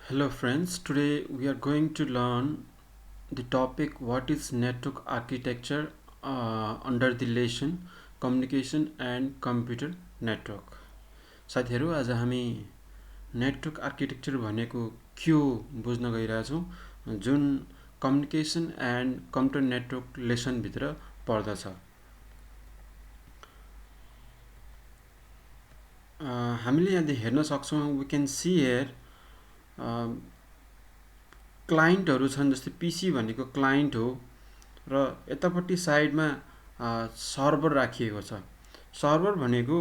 Hello friends, today we are going to learn the topic what is network architecture under the lesson communication and computer network. साथीहरू आज हामी network architecture भनेको के हो बुझ्न गइरहेछौँ जुन communication and computer network lesson भित्र पर्दछ। हामीले यहाँ हेर्न सक्छौँ वी क्यान सी हियर क्लाइन्टहरू छन् जस्तै पीसी भनेको क्लाइन्ट हो र यतापट्टि साइडमा सर्भर राखिएको छ। सर्भर भनेको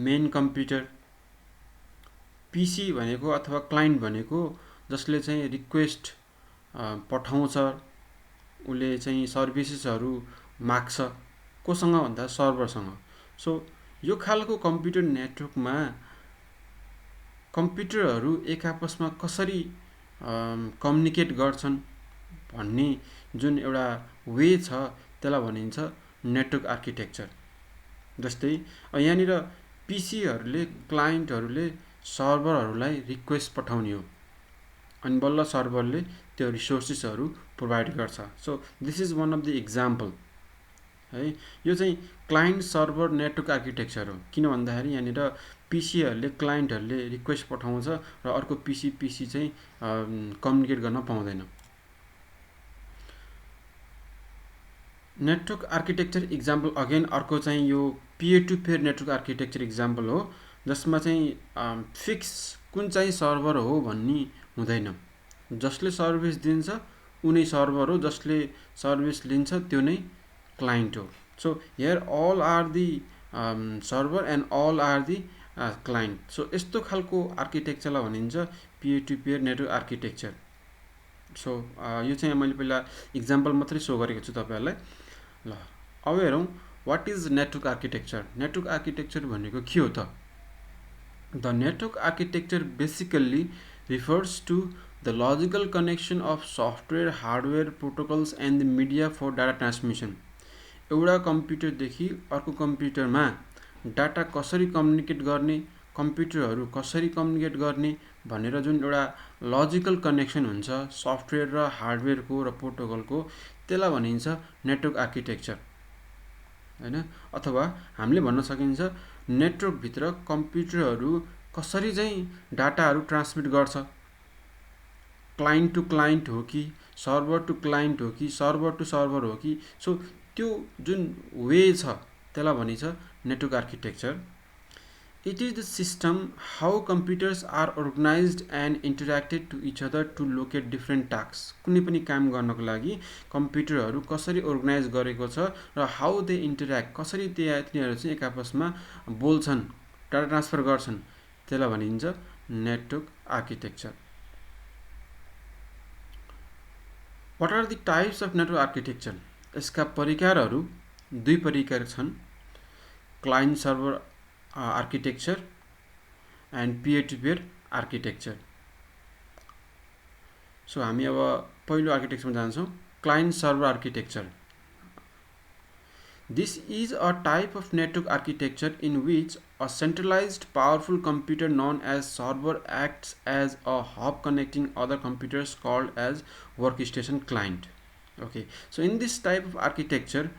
मेन कम्प्युटर, पीसी भनेको अथवा क्लाइन्ट भनेको जसले चाहिँ रिक्वेस्ट पठाउँछ, उसले चाहिँ सर्भिसेसहरू माग्छ कोसँग भन्दा सर्भरसँग। सो यो खालको कम्प्युटर नेटवर्कमा कम्प्युटरहरू एक आपसमा कसरी कम्युनिकेट गर्छन् भन्ने जुन एउटा वे छ त्यसलाई भनिन्छ नेटवर्क आर्किटेक्चर। जस्तै यहाँनिर पीसीहरूले क्लाइन्टहरूले सर्भरहरूलाई रिक्वेस्ट पठाउने हो अनि बल्ल सर्भरले त्यो रिसोर्सेसहरू प्रोभाइड गर्छ। So this is one of the example है। यो चाहिँ क्लाइन्ट सर्भर नेटवर्क आर्किटेक्चर हो, किन भन्दाखेरि यहाँनिर पीसीहरूले क्लाइन्टहरूले रिक्वेस्ट पठाउँछ र अर्को पीसी चाहिँ कम्युनिकेट गर्न पाउँदैन। नेटवर्क आर्किटेक्चर इक्जाम्पल अगेन अर्को चाहिँ यो peer to peer network architecture example हो, जसमा चाहिँ फिक्स कुन चाहिँ सर्भर हो भन्ने हुँदैन। जसले सर्भिस दिन्छ उनी सर्भर हो, जसले सर्भिस लिन्छ त्यो नै क्लाइन्ट हो। So here all are the server and all are the client. So यस्तो खालको आर्किटेक्चरलाई भनिन्छ peer to peer network architecture. So यो चाहिँ मैले पहिला इक्जाम्पल मात्रै सो गरेको छु तपाईहरुलाई। ल अब हेरौँ what is network architecture. Network architecture भनेको के हो त? The network architecture basically refers to the logical connection of software hardware protocols and the media for data transmission. एउटा कम्प्युटरदेखि अर्को कम्प्युटरमा डाटा कसरी कम्युनिकेट गर्ने, कम्प्युटरहरू कसरी कम्युनिकेट गर्ने भनेर जुन एउटा लजिकल कनेक्सन हुन्छ सफ्टवेयर र हार्डवेयरको र प्रोटोकलको, त्यसलाई भनिन्छ नेटवर्क आर्किटेक्चर हैन। अथवा हामीले भन्न सकिन्छ नेटवर्कभित्र कम्प्युटरहरू कसरी चाहिँ डाटाहरू ट्रान्समिट गर्छ, क्लाइन्ट टु क्लाइन्ट हो कि सर्भर टु क्लाइन्ट हो कि सर्भर टु सर्भर हो कि। सो त्यो जुन वे छ त्यसलाई भनिन्छ network architecture. It is the system how computers are organized and interacted to each other to locate different tasks. कुनै पनि काम गर्नको लागि कम्प्युटरहरू कसरी अर्गनाइज गरेको छ र हाउ दे इन्टरेक्ट, कसरी तिनीहरू चाहिँ एक आपसमा बोल्छन्, डाटा ट्रान्सफर गर्छन्, त्यसलाई भनिन्छ network architecture. What are the types of network architecture? यसका परिकारहरू दुई परिकार छन्, client server architecture and peer to peer architecture. So हामी अब पहिलो आर्किटेक्चरमा जान्छौँ, client server architecture. This is a type of network architecture in which a centralized powerful computer known as server acts as a hub connecting other computers called as workstation client. Okay, so in this type of architecture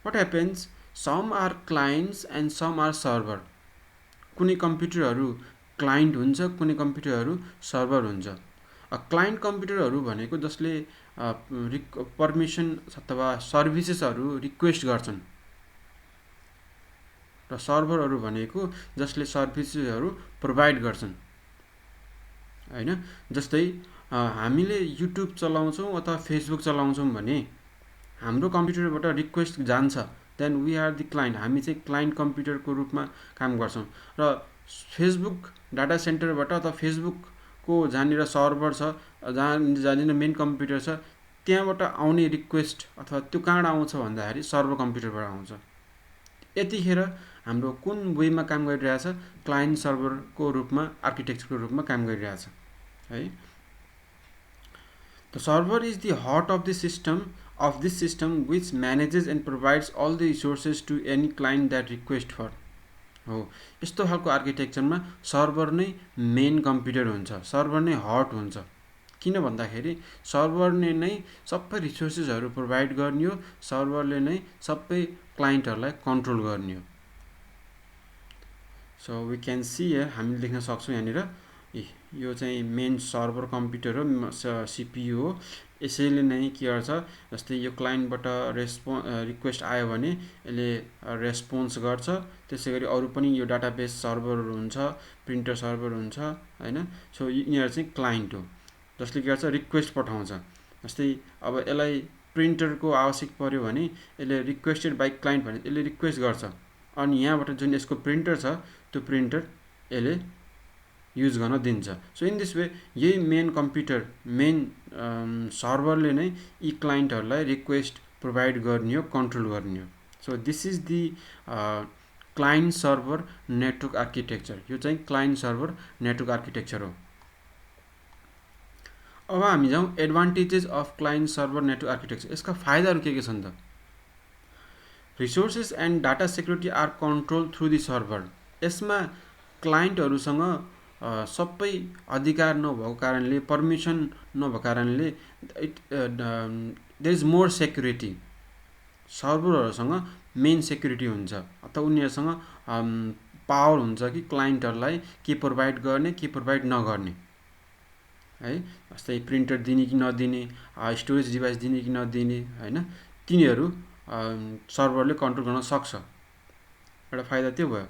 what happens, some are clients and some are server. कुनै कम्प्युटरहरू client हुन्छ, कुनै कम्प्युटरहरू server हुन्छ। Client कम्प्युटरहरू भनेको जसले permission अथवा सर्भिसेसहरू request गर्छन् र सर्भरहरू भनेको जसले सर्भिसेसहरू प्रोभाइड गर्छन् हैन। जस्तै हामीले युट्युब चलाउँछौँ अथवा फेसबुक चलाउँछौँ भने हाम्रो कम्प्युटरबाट रिक्वेस्ट जान्छ, then we are the client, हामी चाहिँ क्लाइन्ट कम्प्युटरको रूपमा काम गर्छौँ। र फेसबुक डाटा सेन्टरबाट अथवा फेसबुकको जहाँनिर सर्भर छ, जहाँनिर मेन कम्प्युटर छ, त्यहाँबाट आउने रिक्वेस्ट अथवा त्यो कहाँबाट आउँछ भन्दाखेरि सर्भर कम्प्युटरबाट आउँछ। यतिखेर हाम्रो कुन वेमा काम गरिरहेछ, क्लाइन्ट सर्भरको रूपमा आर्किटेक्चरको रूपमा काम गरिरहेछ है। The server is the heart of the system of this system which manages and provides all the resources to any client that request for हो। यस्तो खालको आर्किटेक्चरमा सर्भर नै मेन कम्प्युटर हुन्छ, सर्भर नै हार्ट हुन्छ किन भन्दाखेरि सर्भरले नै सबै रिसोर्सेसहरू प्रोभाइड गर्ने हो, सर्भरले नै सबै क्लाइन्टहरूलाई कन्ट्रोल गर्ने हो। सो वी क्यान सी हामीले देख्न सक्छौँ यहाँनिर यो चाहिँ मेन सर्भर कम्प्युटर हो, सिपियु हो। यसैले नै के गर्छ, जस्तै यो क्लाइन्टबाट रिक्वेस्ट आयो भने यसले रेस्पोन्स गर्छ। त्यसै गरी अरू पनि यो डाटाबेस सर्भरहरू हुन्छ, प्रिन्टर सर्भर हुन्छ हैन। सो यिनीहरू चाहिँ क्लाइन्ट हो जसले के गर्छ, रिक्वेस्ट पठाउँछ। जस्तै अब यसलाई प्रिन्टरको आवश्यक पर्यो भने यसले रिक्वेस्टेड बाइ क्लाइन्ट भने यसले रिक्वेस्ट गर्छ, अनि यहाँबाट जुन यसको प्रिन्टर छ त्यो प्रिन्टर यसले युज गर्न दिन्छ। सो इन दिस वे यही मेन कम्प्युटर मेन सर्भरले नै यी क्लाइन्टहरूलाई रिक्वेस्ट प्रोभाइड गर्ने हो, कन्ट्रोल गर्ने हो। So this is the client server network architecture. यो चाहिँ क्लाइन्ट सर्भर नेटवर्क आर्किटेक्चर हो। अब हामी जाउँ advantages of client server network architecture. यसका फाइदाहरू के छन् त? Resources and data security are control through the server. यसमा क्लाइन्टहरूसँग सबै अधिकार नभएको कारणले, पर्मिसन नभएको कारणले देयर इज मोर सेक्युरिटी। सर्भरहरूसँग मेन सेक्युरिटी हुन्छ, अथवा उनीहरूसँग पावर हुन्छ कि क्लाइन्टहरूलाई के प्रोभाइड गर्ने, के प्रोभाइड नगर्ने है। जस्तै प्रिन्टर दिने कि नदिने, स्टोरेज डिभाइस दिने कि नदिने हैन, तिनीहरू सर्भरले कन्ट्रोल गर्न सक्छ। एउटा फाइदा त्यो भयो।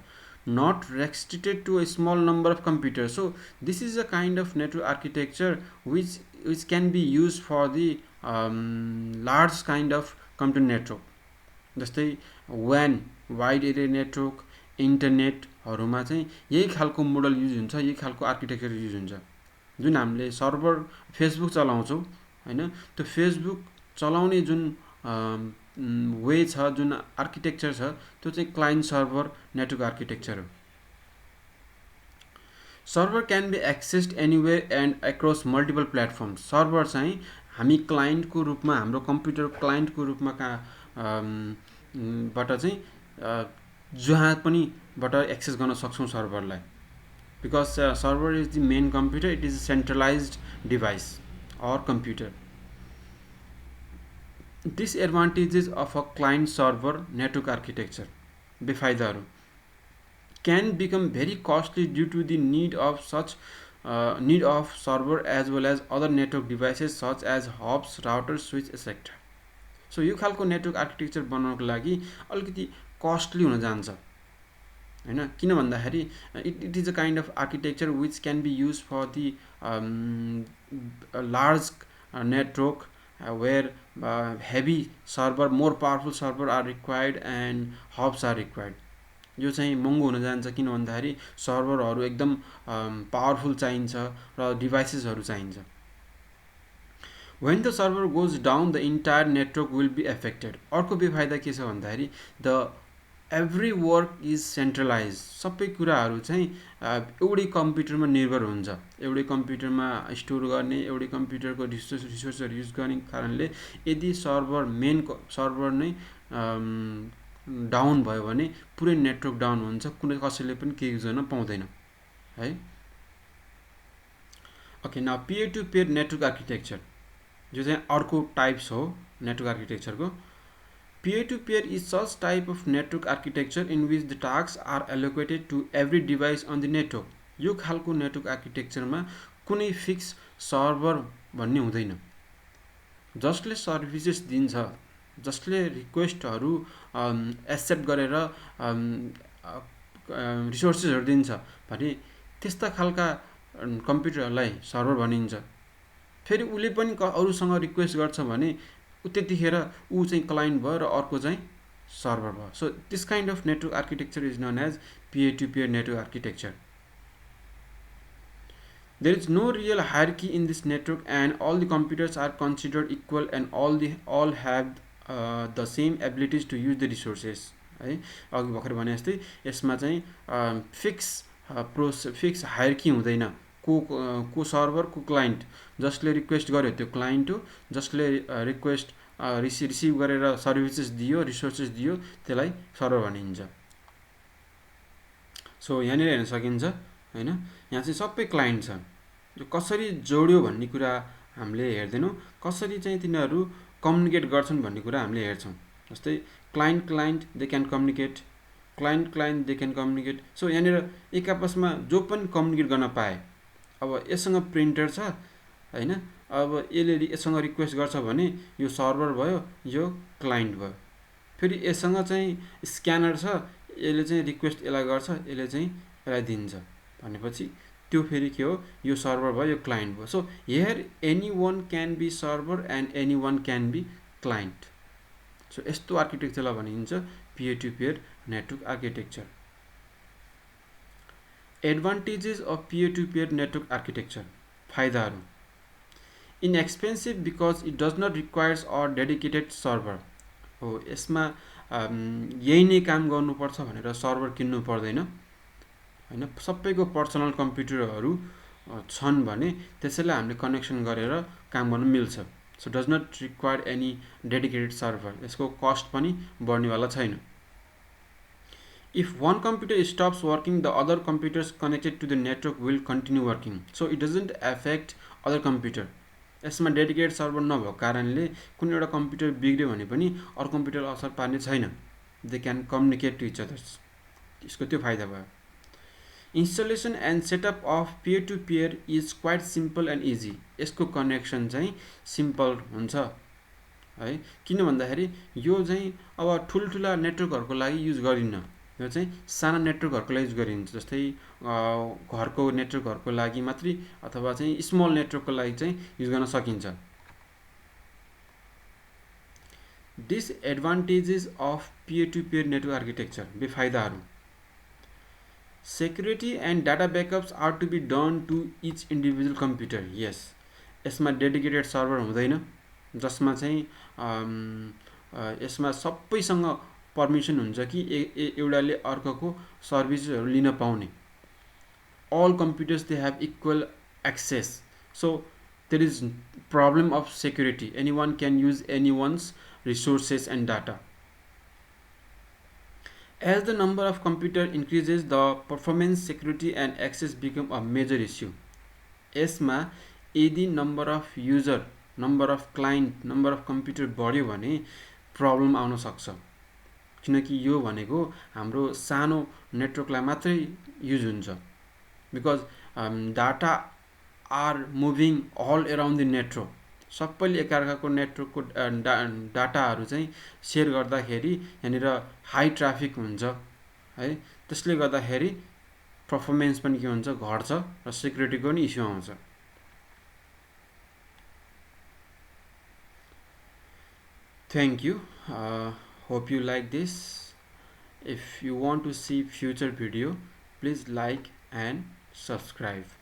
Not restricted to a small number of computers. So this is a kind of network architecture which can be used for the large kind of computer network. जस्तै WAN वाइड एरिया नेटवर्क, इन्टरनेटहरूमा चाहिँ यही खालको model use हुन्छ, यही खालको architecture use हुन्छ। जुन हामीले सर्भर फेसबुक चलाउँछौँ हैन, त्यो फेसबुक चलाउने जुन वे छ, जुन आर्किटेक्चर छ, त्यो चाहिँ क्लाइन्ट सर्भर नेटवर्क आर्किटेक्चर हो। Server can be accessed anywhere and across multiple platform. Server चाहिँ हामी क्लाइन्टको रूपमा, हाम्रो कम्प्युटर क्लाइन्टको रूपमा बाट चाहिँ जहाँ पनि बाट एक्सेस गर्न सक्छौँ सर्भरलाई। Because server is the main computer, it is centralized device और computer. Disadvantages of a client server network architecture. बेफाइदाहरू can become very costly due to the need of server as well as other network devices such as hubs, routers, switch, etc. So यो खालको network architecture बनाउनको लागि अलिकति costly हुन जान्छ हैन। किन भन्दाखेरि it is a kind of architecture which can be use for the large network where heavy server, more powerful server are required and hubs are required. यो चाहिँ महँगो हुन जान्छ, किन भन्दाखेरि सर्भरहरू एकदम पावरफुल चाहिन्छ र डिभाइसेसहरू चाहिन्छ। When the server goes down, the entire network will be affected. अर्को बेफाइदा के छ भन्दाखेरि the every work is centralized. सबै कुराहरू चाहिँ एउटै कम्प्युटरमा निर्भर हुन्छ, एउटै कम्प्युटरमा स्टोर गर्ने, एउटै कम्प्युटरको रिसोर्सहरू युज गर्ने कारणले यदि सर्भर मेन सर्भर नै डाउन भयो भने पुरै नेटवर्क डाउन हुन्छ, कुनै कसैले पनि केही युज गर्न पाउँदैन है। Okay, now peer to peer network architecture, जो चाहिँ अर्को टाइप्स हो नेटवर्क आर्किटेक्चरको। Peer-to-peer is such type of network architecture in which the tasks are allocated to every device on the network. यो खालको नेटवर्क आर्किटेक्चरमा कुनै फिक्स सर्भर भन्ने हुँदैन। जसले सर्भिसेस दिन्छ, जसले रिक्वेस्टहरू एक्सेप्ट गरेर रिसोर्सेसहरू दिन्छ भने त्यस्ता खालका कम्प्युटरहरूलाई सर्भर भनिन्छ। फेरि उसले पनि अरूसँग रिक्वेस्ट गर्छ भने त्यतिखेर ऊ चाहिँ क्लाइन्ट भयो र अर्को चाहिँ सर्भर भयो। So this kind of network architecture is known as peer to peer network architecture. There is no real hierarchy in this network and all the computers are considered equal and all have the same abilities to use the resources है। अघि भर्खर भने जस्तै यसमा चाहिँ fix hierarchy हुँदैन। को server, को क्लाइन्ट, जसले रिक्वेस्ट गर्यो त्यो क्लाइन्ट हो, जसले रिक्वेस्ट रिसिभ गरेर सर्भिसेस दियो, रिसोर्सेस दियो, त्यसलाई सर्भर भनिन्छ। सो यहाँनिर हेर्न सकिन्छ हैन, यहाँ चाहिँ सबै क्लाइन्ट छ। यो कसरी जोड्यो भन्ने कुरा हामीले हेर्दैनौँ, कसरी चाहिँ तिनीहरू कम्युनिकेट गर्छन् भन्ने कुरा हामीले हेर्छौँ। जस्तै client they can communicate, client they can communicate. So यहाँनिर एक आपसमा जो पनि कम्युनिकेट गर्न पाए। अब यससँग प्रिन्टर छ होइन, अब यससँग रिक्वेस्ट गर्छ भने यो सर्भर भयो, यो क्लाइन्ट भयो। फेरि यससँग चाहिँ स्क्यानर छ, यसले चाहिँ रिक्वेस्ट यसलाई गर्छ, यसले चाहिँ यसलाई दिन्छ भनेपछि त्यो फेरि के हो, यो सर्भर भयो, यो क्लाइन्ट भयो। So here anyone can be server and anyone can be client. So यस्तो आर्किटेक्चरलाई भनिन्छ peer to peer network architecture. Advantages of peer to peer network architecture, फाइदाहरू। Inexpensive because it does not requires a dedicated server. हो, यसमा यही नै काम गर्नुपर्छ भनेर सर्भर किन्नु पर्दैन होइन, सबैको पर्सनल कम्प्युटरहरू छन् भने त्यसैले हामीले कनेक्सन गरेर काम गर्न मिल्छ। So does not require any dedicated server, यसको कस्ट पनि बढ्नेवाला छैन। If one computer stops working, the other computers connected to the network will continue working. So it doesn't affect other computer. यसमा डेडिकेटेड सर्भर नभएको कारणले कुनै एउटा computer बिग्रियो भने पनि अरू कम्प्युटर असर पार्ने छैन। They can communicate to each others. यसको त्यो फाइदा भयो। Installation and setup of peer to peer is quite simple and easy. यसको कनेक्सन चाहिँ सिम्पल हुन्छ है, किन भन्दाखेरि यो चाहिँ अब ठुल्ठुला नेटवर्कहरूको लागि युज गरिन्न, यो चाहिँ साना नेटवर्कहरूको लागि युज गरिन्छ। जस्तै घरको नेटवर्कहरूको लागि मात्रै अथवा चाहिँ स्मल नेटवर्कको लागि चाहिँ युज गर्न सकिन्छ। Disadvantages of peer to peer network architecture, बेफाइदाहरू। Security and data backups are to be done to each individual computer. यस, यसमा डेडिकेटेड सर्भर हुँदैन जसमा चाहिँ यसमा सबैसँग पर्मिसन हुन्छ कि एउटाले अर्कोको सर्भिसहरू लिन पाउने। all computers they have equal access, so there is problem of security, anyone can use anyone's resources and data. As the number of computer increases, the performance, security and access become a major issue. यसमा यदि number of user, number of client, number of computer बढ्यो भने problem आउन सक्छ, किनकि यो भनेको हाम्रो सानो नेटवर्कलाई मात्रै युज हुन्छ। Because data are moving all around the network, सबैले एकअर्काको नेटवर्कको डाटाहरू चाहिँ सेयर गर्दाखेरि यहाँनिर हाई ट्राफिक हुन्छ है, त्यसले गर्दाखेरि पर्फर्मेन्स पनि के हुन्छ, घट्छ र सेक्युरिटीको पनि इस्यु आउँछ। Thank you. Hope you like this. If you want to see future video, please like and subscribe.